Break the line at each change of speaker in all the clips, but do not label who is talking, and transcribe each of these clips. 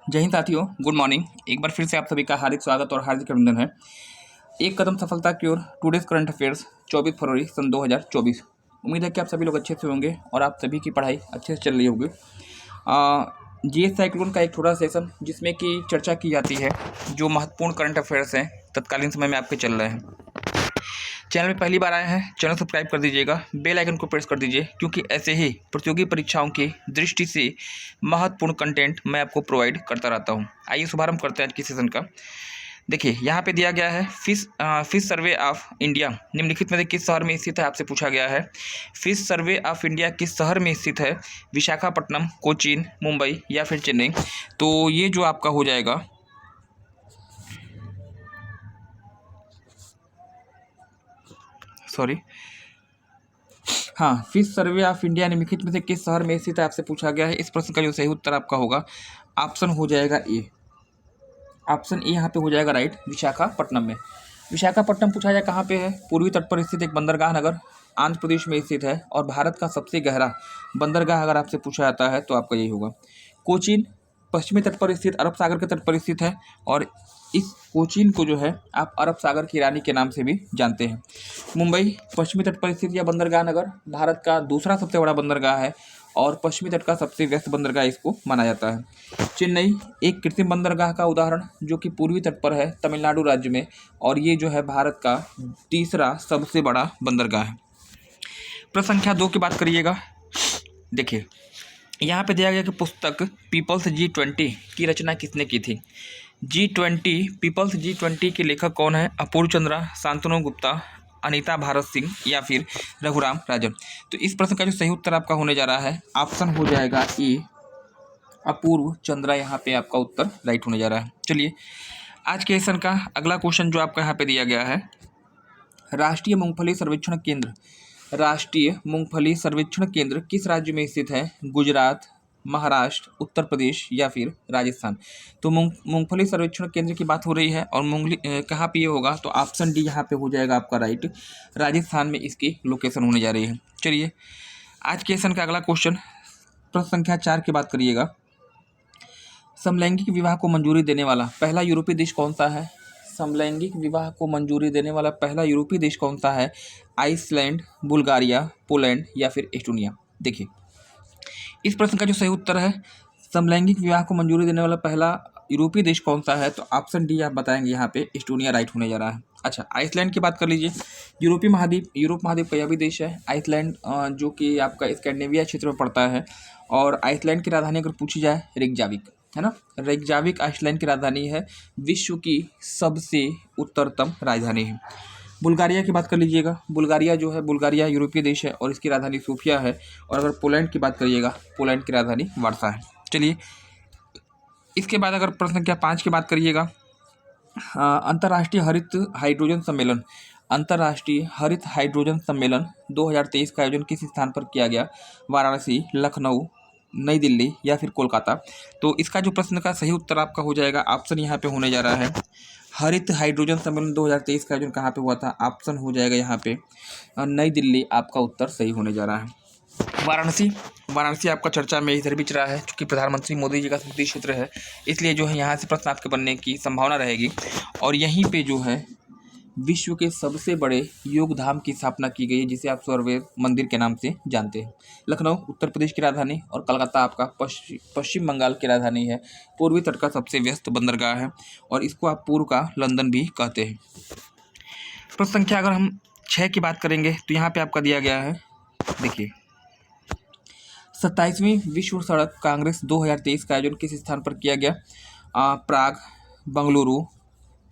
जय हिंद साथियों, good morning. एक बार फिर से आप सभी का हार्दिक स्वागत और हार्दिक अभिनंदन है। एक कदम सफलता की ओर, टुडेज करंट अफेयर्स 24 फरवरी सन 2024। उम्मीद है कि आप सभी लोग अच्छे से होंगे और आप सभी की पढ़ाई अच्छे से चल रही होगी। जीएस साइक्लोन का एक छोटा सेशन जिसमें कि चर्चा की जाती है जो महत्वपूर्ण करंट अफेयर्स हैं तत्कालीन समय में आपके चल रहे हैं। चैनल में पहली बार आए हैं, चैनल सब्सक्राइब कर दीजिएगा, बेल आइकन को प्रेस कर दीजिए, क्योंकि ऐसे ही प्रतियोगी परीक्षाओं की दृष्टि से महत्वपूर्ण कंटेंट मैं आपको प्रोवाइड करता रहता हूं। आइए शुभारंभ करते हैं आज की सेशन का। देखिए यहाँ पे दिया गया है फिश सर्वे ऑफ इंडिया निम्नलिखित में से किस शहर में स्थित है, आपसे पूछा गया है। फिश सर्वे ऑफ इंडिया किस शहर में स्थित है? विशाखापट्टनम, कोचीन, मुंबई या फिर चेन्नई। तो ये जो आपका हो जाएगा, सॉरी, हाँ, फिश सर्वे ऑफ इंडिया निम्नलिखित में से किस शहर में स्थित है, आपसे पूछा गया है। इस प्रश्न का जो सही उत्तर आपका होगा ऑप्शन हो जाएगा ए। ऑप्शन ए यहाँ पे हो जाएगा राइट, विशाखापट्टनम में। विशाखापट्टनम पूछा जाए कहाँ पे है? पूर्वी तट पर स्थित एक बंदरगाह नगर आंध्र प्रदेश में स्थित है और भारत का सबसे गहरा बंदरगाह अगर आपसे पूछा जाता है तो आपका यही होगा। कोचीन पश्चिमी तट पर स्थित अरब सागर के तट पर स्थित है और इस कोचीन को जो है आप अरब सागर की रानी के नाम से भी जानते हैं। मुंबई पश्चिमी तट पर स्थित यह बंदरगाह नगर भारत का दूसरा सबसे बड़ा बंदरगाह है और पश्चिमी तट का सबसे व्यस्त बंदरगाह इसको माना जाता है। चेन्नई एक कृत्रिम बंदरगाह का उदाहरण जो कि पूर्वी तट पर है तमिलनाडु राज्य में, और ये जो है भारत का तीसरा सबसे बड़ा बंदरगाह है। प्रश्न संख्या 2 की बात करिएगा। देखिए यहाँ पे दिया गया कि पुस्तक पीपल्स G20 की रचना किसने की थी? पीपल्स G20 के लेखक कौन है? अपूर्व चंद्रा, शांतनु गुप्ता, अनीता भारत सिंह या फिर रघुराम राजन। तो इस प्रश्न का जो सही उत्तर आपका होने जा रहा है ऑप्शन हो जाएगा ए, अपूर्व चंद्रा। यहाँ पे आपका उत्तर राइट होने जा रहा है। चलिए आज के सेशन का अगला क्वेश्चन जो आपका यहाँ पे दिया गया है, राष्ट्रीय मूंगफली सर्वेक्षण केंद्र। राष्ट्रीय मूंगफली सर्वेक्षण केंद्र किस राज्य में स्थित है? गुजरात, महाराष्ट्र, उत्तर प्रदेश या फिर राजस्थान। तो मूंगफली सर्वेक्षण केंद्र की बात हो रही है और मूंगफली कहाँ पे ये होगा? तो ऑप्शन डी यहाँ पे हो जाएगा आपका राइट, राजस्थान में इसकी लोकेशन होने जा रही है। चलिए आज के सेशन का अगला क्वेश्चन, प्रश्न संख्या 4 की बात करिएगा। समलैंगिक विवाह को मंजूरी देने वाला पहला यूरोपीय देश कौन सा है? समलैंगिक विवाह को मंजूरी देने वाला पहला यूरोपीय देश कौन सा है? आइसलैंड, बुल्गारिया, पोलैंड या फिर एस्टोनिया। देखिए इस प्रश्न का जो सही उत्तर है, समलैंगिक विवाह को मंजूरी देने वाला पहला यूरोपीय देश कौन सा है? तो ऑप्शन डी आप बताएंगे यहाँ पे, एस्टोनिया राइट होने जा रहा है। अच्छा आइसलैंड की बात कर लीजिए। यूरोप महाद्वीप का यह भी देश है आइसलैंड, जो कि आपका स्कैंडिनेविया क्षेत्र में पड़ता है। और आइसलैंड की राजधानी अगर पूछी जाए रेकजाविक है ना, रेकजाविक आइसलैंड की राजधानी है, विश्व की सबसे उत्तरतम राजधानी है। बुल्गारिया की बात कर लीजिएगा। बुल्गारिया जो है, बुल्गारिया यूरोपीय देश है और इसकी राजधानी सोफिया है। और अगर पोलैंड की बात करिएगा, पोलैंड की राजधानी वार्सा है। चलिए इसके बाद अगर प्रश्न संख्या 5 की बात करिएगा, अंतर्राष्ट्रीय हरित हाइड्रोजन सम्मेलन, अंतर्राष्ट्रीय हरित हाइड्रोजन सम्मेलन 2023 का आयोजन किस स्थान पर किया गया? वाराणसी, लखनऊ, नई दिल्ली या फिर कोलकाता। तो इसका जो प्रश्न का सही उत्तर आपका हो जाएगा, ऑप्शन यहाँ पे होने जा रहा है, हरित हाइड्रोजन सम्मेलन 2023 का आयोजन कहाँ पे हुआ था? ऑप्शन हो जाएगा यहाँ पे नई दिल्ली, आपका उत्तर सही होने जा रहा है। वाराणसी आपका चर्चा में इधर भी चला है क्योंकि प्रधानमंत्री मोदी जी का संसदीय क्षेत्र है, इसलिए जो है यहाँ से प्रश्न आपके बनने की संभावना रहेगी। और यहीं पे जो है विश्व के सबसे बड़े योग धाम की स्थापना की गई है, जिसे आप स्वरवेद मंदिर के नाम से जानते हैं। लखनऊ उत्तर प्रदेश की राजधानी और कलकत्ता आपका पश्चिम बंगाल की राजधानी है। पूर्वी तट का सबसे व्यस्त बंदरगाह है और इसको आप पूर्व का लंदन भी कहते हैं। प्रश्न संख्या अगर हम 6 की बात करेंगे तो यहाँ पे आपका दिया गया है, देखिए 27वीं विश्व सड़क कांग्रेस 2023 का आयोजन किस स्थान पर किया गया? प्राग, बंगलुरु,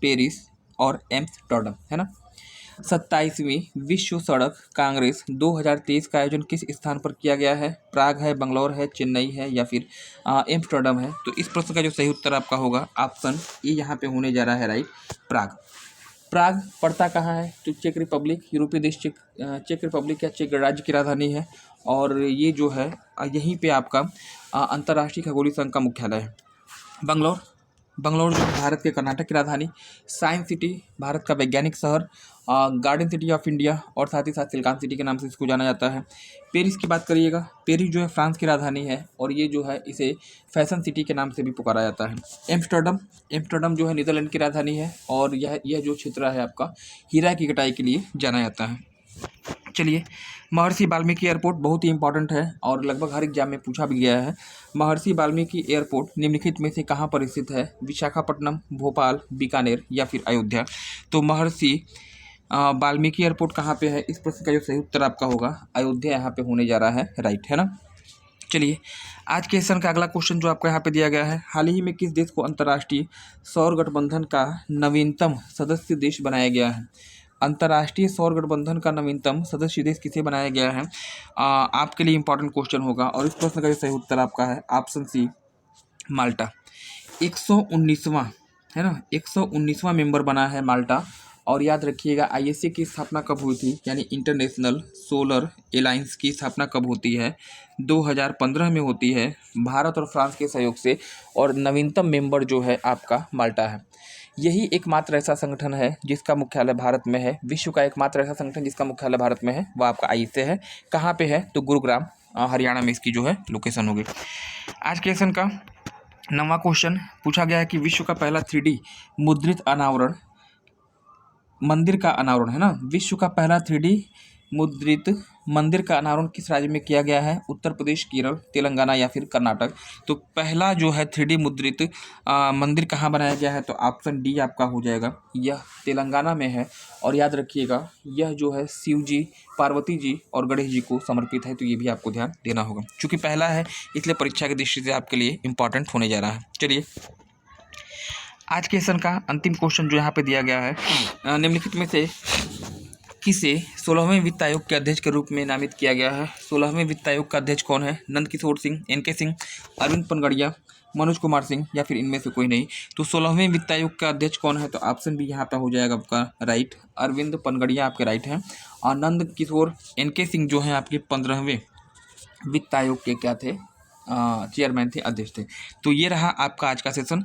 पेरिस और एम्स्टर्डम, है ना। 27वीं विश्व सड़क कांग्रेस 2023 का आयोजन किस स्थान पर किया गया है? प्राग है, बंगलौर है, चेन्नई है या फिर एम्स्टर्डम है। तो इस प्रश्न का जो सही उत्तर आपका होगा ऑप्शन ए यहाँ पे होने जा रहा है राइट, प्राग। प्राग पड़ता कहाँ है? तो चेक रिपब्लिक, यूरोपीय देश चेक रिपब्लिक या चेक राज्य की राजधानी है और ये जो है यहीं पे आपका अंतर्राष्ट्रीय खगोलीय संघ का मुख्यालय है। बंगलौर बंगलौर जो है भारत के कर्नाटक की राजधानी, साइंस सिटी भारत का वैज्ञानिक शहर, गार्डन सिटी ऑफ इंडिया और साथ ही साथ सिलिकॉन सिटी के नाम से इसको जाना जाता है। पेरिस की बात करिएगा, पेरिस जो है फ्रांस की राजधानी है और ये जो है इसे फैशन सिटी के नाम से भी पुकारा जाता है। एम्स्टर्डम, एम्स्टर्डम जो है नीदरलैंड की राजधानी है और यह जो क्षेत्र है आपका हीरा की कटाई के लिए जाना जाता है। चलिए, महर्षि वाल्मीकि एयरपोर्ट बहुत ही इंपॉर्टेंट है और लगभग हर एग्जाम में पूछा भी गया है। महर्षि वाल्मीकि एयरपोर्ट निम्नलिखित में से कहाँ पर स्थित है? विशाखापट्टनम, भोपाल, बीकानेर या फिर अयोध्या? तो महर्षि वाल्मीकि एयरपोर्ट कहाँ पे है? इस प्रश्न का जो सही उत्तर आपका होगा अयोध्या यहाँ पे होने जा रहा है, राइट है ना। चलिए, आज के सेशन का अगला क्वेश्चन जो आपको यहाँ पे दिया गया है, हाल ही में किस देश को अंतर्राष्ट्रीय सौर गठबंधन का नवीनतम सदस्य देश बनाया गया है? अंतर्राष्ट्रीय सौर गठबंधन का नवीनतम सदस्य देश किसे बनाया गया है? आपके लिए इंपॉर्टेंट क्वेश्चन होगा और इस प्रश्न का जो सही उत्तर आपका है ऑप्शन सी, माल्टा। 119वां है ना, 119वां मेंबर बना है माल्टा। और याद रखिएगा आईएसए की स्थापना कब हुई थी, यानी इंटरनेशनल सोलर एलायंस की स्थापना कब होती है? 2015 में होती है भारत और फ्रांस के सहयोग से और नवीनतम मेंबर जो है आपका माल्टा है। यही एकमात्र ऐसा संगठन है जिसका मुख्यालय भारत में है, विश्व का एकमात्र ऐसा संगठन जिसका मुख्यालय भारत में है वह आपका आईएसए है। कहाँ पे है? तो गुरुग्राम हरियाणा में इसकी जो है लोकेशन होगी। आज के सेशन का 9वां क्वेश्चन पूछा गया है कि विश्व का पहला 3D मुद्रित अनावरण मंदिर का अनावरण है ना, विश्व का पहला 3D मुद्रित मंदिर का अनावरण किस राज्य में किया गया है? उत्तर प्रदेश, केरल, तेलंगाना या फिर कर्नाटक? तो पहला जो है 3D मुद्रित मंदिर कहाँ बनाया गया है? तो ऑप्शन डी आपका हो जाएगा, यह तेलंगाना में है। और याद रखिएगा यह जो है शिव जी, पार्वती जी और गणेश जी को समर्पित है, तो ये भी आपको ध्यान देना होगा। चूँकि पहला है इसलिए परीक्षा की दृष्टि से आपके लिए इंपॉर्टेंट होने जा रहा है। चलिए, आज के सेशन का अंतिम क्वेश्चन जो यहाँ पे दिया गया है, निम्नलिखित में से किसे 16वें वित्त आयोग के अध्यक्ष के रूप में नामित किया गया है? 16वें वित्त आयोग का अध्यक्ष कौन है? नंद किशोर सिंह, एनके सिंह, अरविंद पनगड़िया, मनोज कुमार सिंह या फिर इनमें से कोई नहीं? तो 16वें वित्त आयोग का अध्यक्ष कौन है? तो ऑप्शन भी यहाँ पर हो जाएगा आपका राइट, अरविंद पनगड़िया आपके राइट हैं। और नंद किशोर, एनके सिंह जो हैं आपके 15वें वित्त आयोग के क्या थे? चेयरमैन थे, अध्यक्ष थे। तो ये रहा आपका आज का सेशन।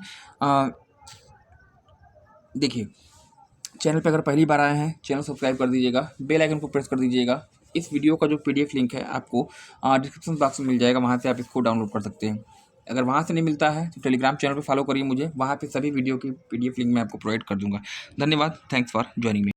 देखिए, चैनल पे अगर पहली बार आए हैं चैनल सब्सक्राइब कर दीजिएगा, बेल आइकन को प्रेस कर दीजिएगा। इस वीडियो का जो पीडीएफ लिंक है आपको डिस्क्रिप्शन बॉक्स में मिल जाएगा, वहाँ से आप इसको डाउनलोड कर सकते हैं। अगर वहाँ से नहीं मिलता है तो टेलीग्राम चैनल पे फॉलो करिए मुझे, वहाँ पे सभी वीडियो की पीडीएफ लिंक मैं आपको प्रोवाइड कर दूंगा। धन्यवाद, थैंक्स फॉर ज्वाइनिंग मी।